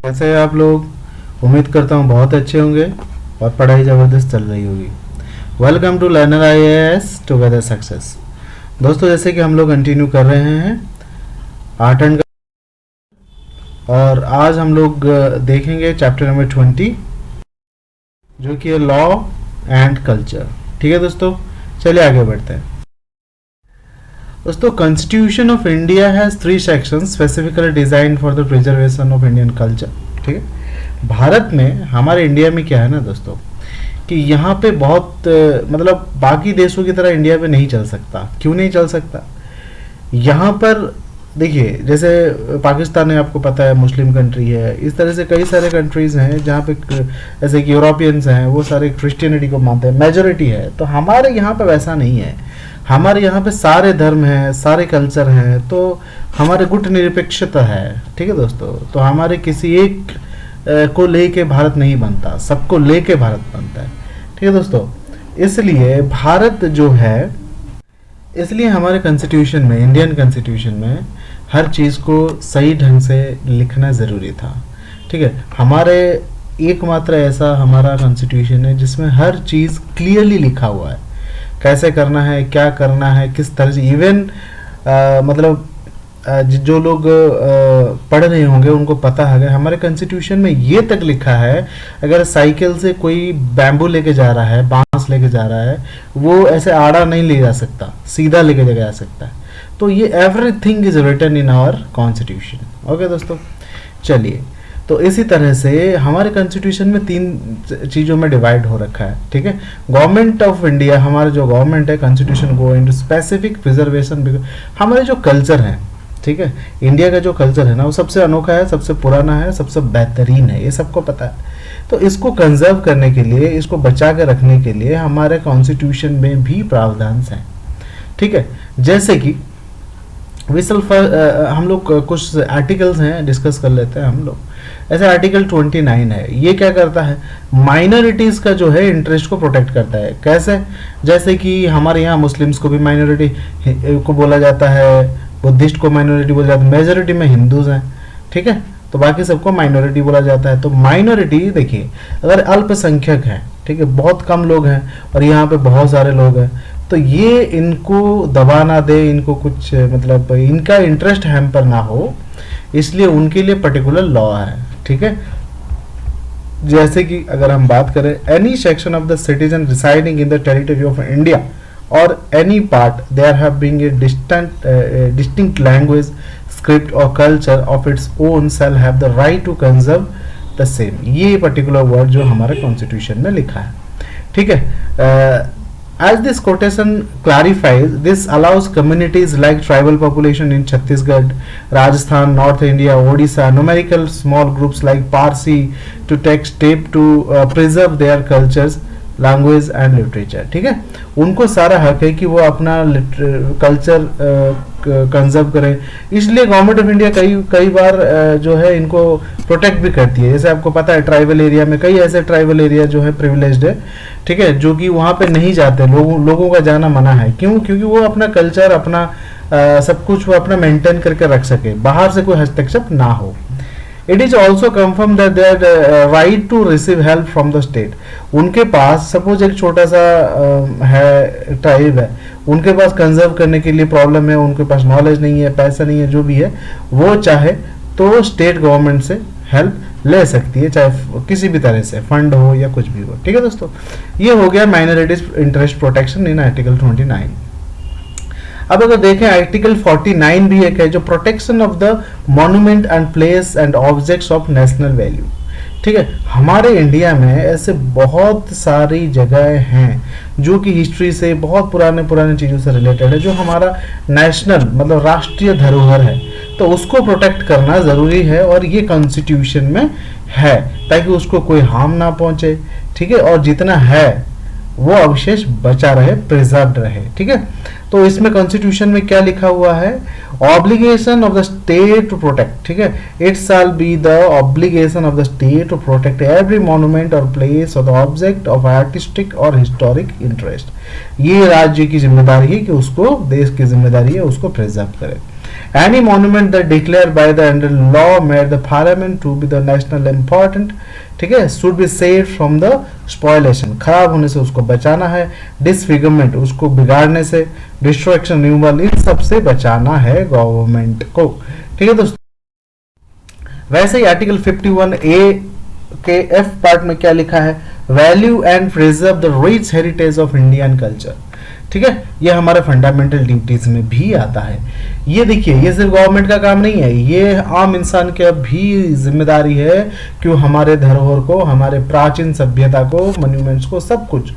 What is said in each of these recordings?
कैसे हैं आप लोग। उम्मीद करता हूँ बहुत अच्छे होंगे और पढ़ाई ज़बरदस्त चल रही होगी। Welcome to learner IAS together success. दोस्तों, जैसे कि हम लोग कंटिन्यू कर रहे हैं आर्ट एंड, और आज हम लोग देखेंगे चैप्टर नंबर 20, जो कि है लॉ एंड कल्चर। ठीक है दोस्तों, चलिए आगे बढ़ते हैं। दोस्तों, constitution of India has 3 sections specifically design for the preservation of Indian culture. ठीक है, भारत में, हमारे इंडिया में क्या है ना दोस्तों, कि यहाँ पे बहुत मतलब बाकी देशों की तरह इंडिया पे नहीं चल सकता। क्यों नहीं चल सकता? यहाँ पर देखिए, जैसे पाकिस्तान है, आपको पता है मुस्लिम कंट्री है। इस तरह से कई सारे कंट्रीज़ हैं जहाँ पे जैसे कि यूरोपियंस हैं, वो सारे क्रिश्चियनिटी को मानते हैं, मेजोरिटी है। तो हमारे यहाँ पे वैसा नहीं है। हमारे यहाँ पे सारे धर्म हैं, सारे कल्चर हैं, तो हमारे गुट निरपेक्षता है। ठीक है दोस्तों, तो हमारे किसी एक को लेके भारत नहीं बनता, सबको लेके भारत बनता है। ठीक है दोस्तों, इसलिए भारत जो है, इसलिए हमारे कॉन्स्टिट्यूशन में, इंडियन कॉन्स्टिट्यूशन में हर चीज़ को सही ढंग से लिखना ज़रूरी था। ठीक है, हमारे एकमात्र ऐसा हमारा कॉन्स्टिट्यूशन है जिसमें हर चीज़ क्लियरली लिखा हुआ है, कैसे करना है, क्या करना है, किस तरह से। इवन मतलब जो लोग पढ़ रहे होंगे उनको पता है, हमारे कॉन्स्टिट्यूशन में ये तक लिखा है, अगर साइकिल से कोई बैम्बू लेके जा रहा है, बांस लेके जा रहा है, वो ऐसे आड़ा नहीं ले जा सकता, सीधा लेके जा सकता है। तो ये everything is written in our constitution. Okay दोस्तों, चलिए, तो इसी तरह से हमारे कॉन्स्टिट्यूशन में 3 चीज़ों में डिवाइड हो रखा है। ठीक है, गवर्नमेंट ऑफ इंडिया, हमारा जो गवर्नमेंट है, constitution go into specific preservation. हमारे जो कल्चर हैं, ठीक है, इंडिया का जो कल्चर है ना, वो सबसे अनोखा है, सबसे पुराना है, सबसे बेहतरीन है, ये सबको पता है। तो इसको कंजर्व करने के लिए, इसको बचा के रखने के लिए हमारे कॉन्स्टिट्यूशन में भी प्रावधान हैं। ठीक है, जैसे कि हम लोग कुछ आर्टिकल्स हैं, डिस्कस कर लेते हैं हम लोग। ऐसे आर्टिकल 29 है, ये क्या करता है, माइनॉरिटीज़ का जो है इंटरेस्ट को प्रोटेक्ट करता है। कैसे? जैसे कि हमारे यहाँ मुस्लिम्स को भी माइनॉरिटी को बोला जाता है, बुद्धिस्ट को माइनॉरिटी बोला जाता है, मेजोरिटी में हिंदूज हैं। ठीक है, तो बाकी सबको माइनॉरिटी बोला जाता है। तो माइनॉरिटी देखिए, अगर अल्पसंख्यक है, ठीक है, बहुत कम लोग हैं और यहाँ पे बहुत सारे लोग हैं, तो ये इनको दबा ना दे, इनको कुछ मतलब इनका इंटरेस्ट हैम्पर ना हो, इसलिए उनके लिए पर्टिकुलर लॉ है। ठीक है, जैसे कि अगर हम बात करें, any section of the citizen residing in the territory of India or any part there have been a distinct language, script or culture of its own shall have the right to conserve the same। ये particular word जो हमारे constitution में लिखा है। ठीक है, as this quotation clarifies, this allows communities like tribal population in Chhattisgarh, Rajasthan, North India, Odisha, numerical small groups like Parsi to take step to preserve their cultures, language and literature. ठीक है, उनको सारा हक है कि वो अपना culture conserve करें। इसलिए गवर्नमेंट ऑफ इंडिया कई बार जो है इनको प्रोटेक्ट भी करती है। जैसे आपको पता है, ट्राइबल एरिया में कई ऐसे ट्राइबल एरिया जो है प्रिविलेज्ड है, ठीक है, जो कि वहाँ पे नहीं जाते, लोगों का जाना मना है। क्यों? क्योंकि वो अपना कल्चर, अपना सब कुछ वो अपना मेंटेन करके रख सके, बाहर से कोई हस्तक्षेप ना हो। It is also confirmed that their right to receive help from the state। उनके पास सपोज एक छोटा सा है ट्राइब है, उनके पास कंजर्व करने के लिए प्रॉब्लम है, उनके पास नॉलेज नहीं है, पैसा नहीं है, जो भी है, वो चाहे तो स्टेट गवर्नमेंट से हेल्प ले सकती है, चाहे किसी भी तरह से, फंड हो या कुछ भी हो। ठीक है दोस्तों, ये हो गया minorities interest protection in article 29। अब अगर देखें, आर्टिकल 49 भी एक है, जो protection of the monument and place and objects of national value. ठीक है, हमारे इंडिया में ऐसे बहुत सारी जगह हैं जो कि हिस्ट्री से, बहुत पुराने चीज़ों से रिलेटेड है, जो हमारा नेशनल मतलब राष्ट्रीय धरोहर है, तो उसको प्रोटेक्ट करना ज़रूरी है, और ये कॉन्स्टिट्यूशन में है, ताकि उसको कोई हार्म ना पहुँचे। ठीक है, और जितना है वो अवशेष बचा रहे, प्रिजर्व्ड रहे। ठीक है, तो इसमें कॉन्स्टिट्यूशन में क्या लिखा हुआ है, obligation of the state to protect. ठीक है, it shall be the obligation of the state to protect every monument or place or the object of artistic or historic interest. ये राज्य की जिम्मेदारी है कि उसको, देश की जिम्मेदारी है उसको प्रिजर्व करे। Any monument that declare by the under law made the parliament to be the national important, ठीक है, should be saved from the spoliation, खराब होने से उसको बचाना है, डिसफिगरमेंट उसको बिगाड़ने से, डिस्ट्रक्शन रिमूवल इन सब से बचाना है गवर्नमेंट को, ठीक है दोस्तों। वैसे ही आर्टिकल 51A के F पार्ट में क्या लिखा है, value and preserve the rich heritage of Indian culture, ठीक है, ये हमारे फंडामेंटल ड्यूटीज में भी आता है। ये देखिए, ये सिर्फ गवर्नमेंट का काम नहीं है, ये आम इंसान की भी जिम्मेदारी है कि वो हमारे धरोहर को, हमारे प्राचीन सभ्यता को, मॉन्यूमेंट्स को, सब कुछ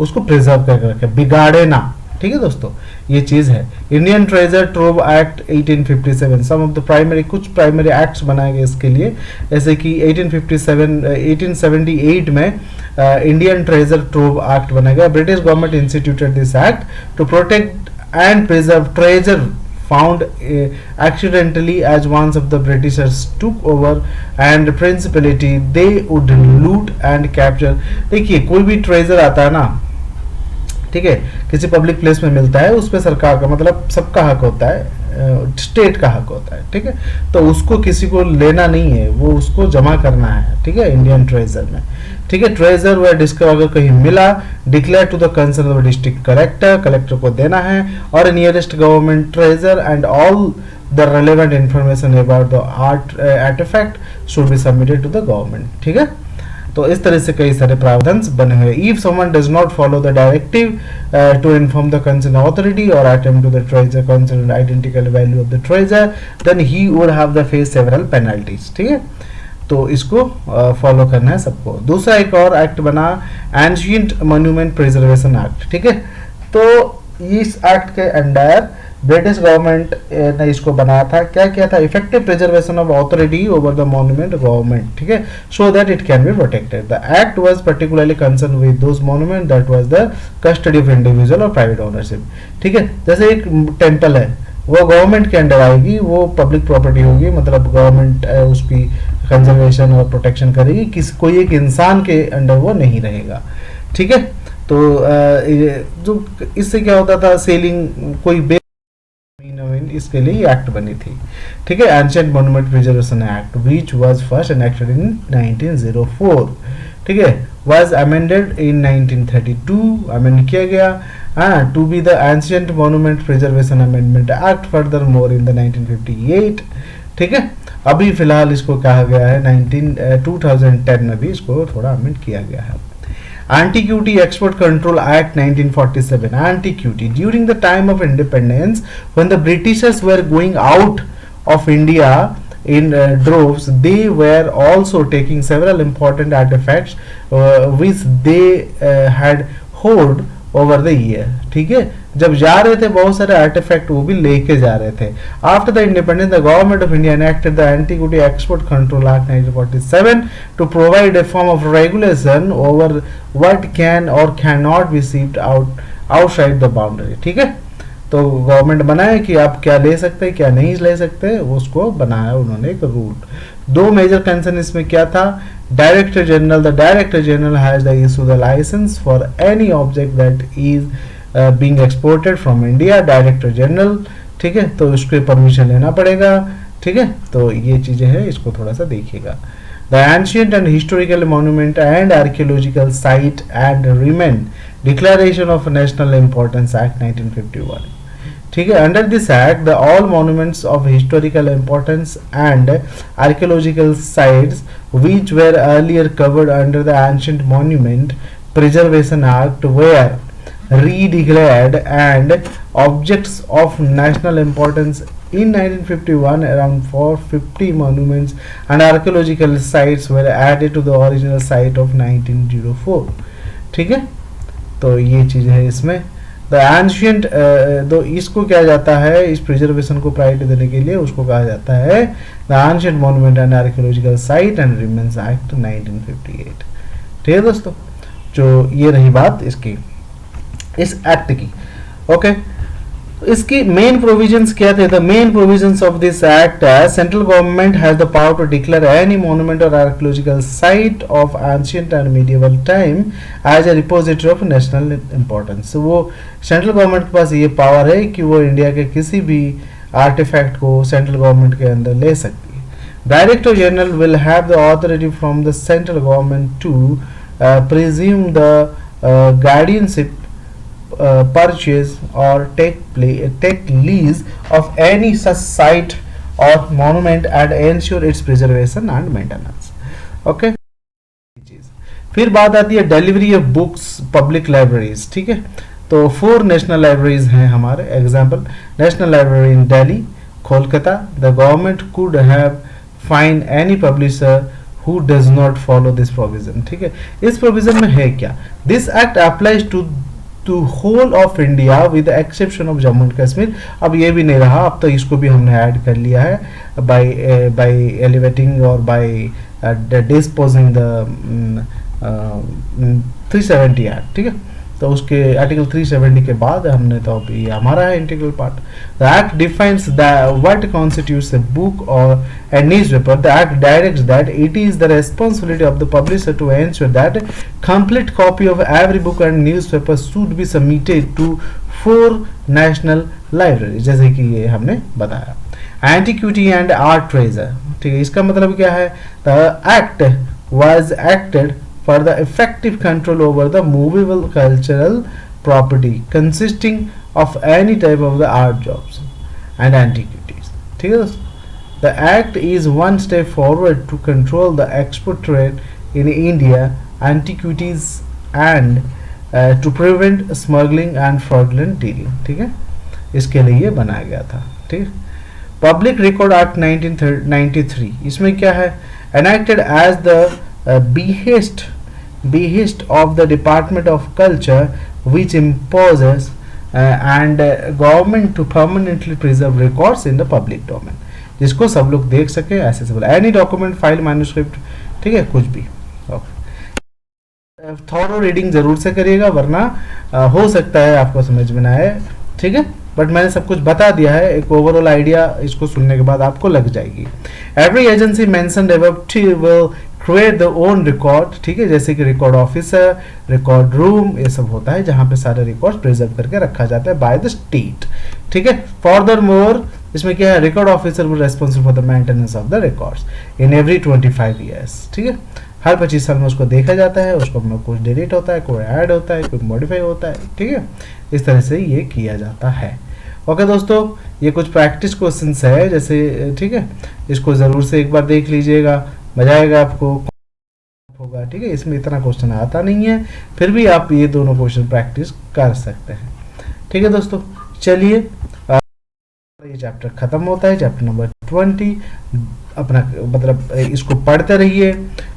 उसको प्रिजर्व करके रखे, बिगाड़े ना, ठीक है दोस्तों, ये चीज है। Indian treasure trove act 1857, some of the primary, कुछ प्राइमरी एक्ट्स बनाए गए इसके लिए, जैसे कि 1878 में इंडियन ट्रेजर ट्रोव एक्ट बनाया गया। British government instituted this act to protect and preserve treasure found accidentally as once of the Britishers took over and principality they would loot and capture। देखिए, कोई भी ट्रेजर आता है ना, ठीक है, किसी पब्लिक प्लेस में मिलता है, उस पर सरकार का मतलब सबका हक होता है, स्टेट का हक होता है, ठीक है, तो उसको किसी को लेना नहीं है, वो उसको जमा करना है, ठीक है, इंडियन ट्रेजर में, ठीक है। ट्रेजर व डिस्कवर अगर कहीं मिला, declare to the concern district collector, collector को देना है, और nearest government treasure and all the relevant information about the artifact should be submitted to the government, ठीक है। तो इस तरह से कई सारे प्रावधान बने हुए। If someone does not follow the directive to inform the concern authority और attempt to the treasure concern identical value of the treasure, then he would have the face several penalties, ठीक है। तो इसको फॉलो करना है सबको। दूसरा एक और एक्ट बना, एंशिएंट मॉन्यूमेंट प्रिजर्वेशन एक्ट, ठीक है। तो इस एक्ट के अंडर ब्रिटिश गवर्नमेंट ने इसको बनाया था, क्या किया था, effective preservation of authority over the monument government, ठीक है, so that it can be protected. The act was particularly concern with those monument that was the custody of individual और प्राइवेट ओनरशिप, ठीक है। जैसे एक टेम्पल है, वो government के अंडर आएगी, वो पब्लिक प्रॉपर्टी होगी, मतलब गवर्नमेंट उसकी कंजर्वेशन और प्रोटेक्शन करेगी, किसी कोई एक इंसान के अंडर वो नहीं रहेगा, ठीक है। तो जो इससे क्या होता था, सेलिंग कोई इसके लिए एक्ट बनी थी, ठीक है, ancient monument preservation act which was first enacted इन 1904, ठीक है, वाज अमेंडेड इन 1932, अमेंड किया गया to be the ancient monument preservation amendment act further more in the 1958, ठीक है। अभी फिलहाल इसको कहा गया है 2010 में भी इसको थोड़ा अमेंड किया गया है। Antiquity Export Control Act 1947, Antiquity, during the time of independence when the Britishers were going out of India in droves, they were also taking several important artifacts which they had hoard over the year, ठीक है। जब जा रहे थे बहुत सारे artefact वो भी लेके जा रहे थे। After the independence the government of India enacted the antiquity export control act 1947 to provide a form of regulation over what can और can not be shipped outside the boundary, ठीक है। तो गवर्नमेंट बनाए कि आप क्या ले सकते हैं क्या नहीं ले सकते, उसको बनाया उन्होंने एक रूल। दो मेजर कंसर्न इसमें क्या था, director general, the director general has the issue the licence for any object that is being exported from India, director general, ठीक है, तो उसके परमिशन लेना पड़ेगा, ठीक है। तो ये चीजें हैं, इसको थोड़ा सा देखिएगा। The ancient and historical monument and archaeological site and remain declaration of national importance act 1951, ठीक है। Under this act the all monuments of historical importance and archaeological sites which were earlier covered under the ancient monument preservation act were redeclared and objects of national importance in 1951. Around 450 monuments and archaeological sites were added to the original site of 1904, ठीक है। तो ये चीज है इसमें। The ancient, तो इसको क्या जाता है, इस प्रिजर्वेशन को प्रायोरिटी देने के लिए उसको कहा जाता है the ancient monument and archaeological site and remains act 1958, ठीक है दोस्तों। जो ये रही बात इसकी, इस एक्ट की, ओके। इसकी मेन प्रोविजंस क्या थे? The main provisions of this act है central government has the power to declare any monument और archaeological site of ancient and medieval time as a repository of national importance. वो central government के पास ये power है कि वो India के किसी भी आर्टिफैक्ट को सेंट्रल गवर्नमेंट के अंदर ले सकती है। Director general will have the authority from the central government to presume the guardianship, purchase or take lease of any such site or monument and ensure its preservation and maintenance. Okay, फिर बात आती है delivery of books public libraries. ठीक है, तो 4 national libraries हैं हमारे। Example, national library in Delhi, Kolkata. The government could have fine any publisher who does not follow this provision। ठीक है, इस प्रोविजन में है क्या? This act applies to whole of India with exception of Jammu and Kashmir. अब ये भी नहीं रहा, अब तो इसको भी हमने ऐड कर लिया है बाय एलिवेटिंग और बाय डिस्पोजिंग द 370 एक्ट। ठीक है, तो उसके आर्टिकल 370 के बाद हमने तो अभी हमारा है integral part. The act defines the what constitutes a book और a newspaper. The act directs that it is the responsibility of the publisher to ensure that complete copy of every book and newspaper should be submitted to 4 national library, जैसे कि ये हमने बताया। Antiquity and art treasure. ठीक है, इसका मतलब क्या है? The act was acted for the effective control over the movable cultural property consisting of any type of the art jobs and antiquities। ठीक है दोस्तों, the act is one step forward to control the export trade in India antiquities and to prevent smuggling and fraudulent dealing। ठीक है, इसके लिए ये बनाया गया था। ठीक है, पब्लिक रिकॉर्ड एक्ट 1993, इसमें क्या है? enacted as the behest of the Department of Culture which imposes and government to permanently preserve records in the public domain, जिसको सब लोग देख सके, ऐसे सब एनी डॉक्यूमेंट, फाइल, मैन्युस्क्रिप्ट। ठीक है, कुछ भी। थॉरो रीडिंग जरूर से करिएगा, वरना हो सकता है आपको समझ में ना आए। ठीक है, बट मैंने सब कुछ बता दिया है, एक ओवरऑल आइडिया इसको सुनने के बाद आपको लग जाएगी। Every agency mentioned above will create the own record. ठीक है, जैसे कि रिकॉर्ड ऑफिसर, रिकॉर्ड रूम, ये सब होता है जहां पे सारे रिकॉर्ड प्रिजर्व करके रखा जाता है बाय द स्टेट। ठीक है, फर्दर मोर इसमें क्या है? Record officer will responsible for the maintenance of the records in every 25 years. ठीक है, हर 25 साल में उसको देखा जाता है, उसको में कुछ डिलीट होता है, कोई ऐड होता है, कोई मॉडिफाई होता है। ठीक है, इस तरह से ये किया जाता है। ओके दोस्तों, ये कुछ प्रैक्टिस क्वेश्चंस है जैसे। ठीक है, इसको ज़रूर से एक बार देख लीजिएगा, मजा आएगा आपको होगा। ठीक है, इसमें इतना क्वेश्चन आता नहीं है, फिर भी आप ये दोनों क्वेश्चन प्रैक्टिस कर सकते हैं। ठीक है दोस्तों, चलिए ये चैप्टर खत्म होता है, चैप्टर नंबर 20। अपना मतलब इसको पढ़ते रहिए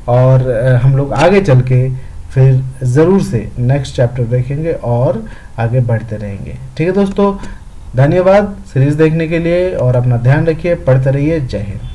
और हम लोग आगे चल के फिर ज़रूर से नेक्स्ट चैप्टर देखेंगे और आगे बढ़ते रहेंगे। ठीक है दोस्तों, धन्यवाद सीरीज देखने के लिए और अपना ध्यान रखिए, पढ़ते रहिए। जय हिंद।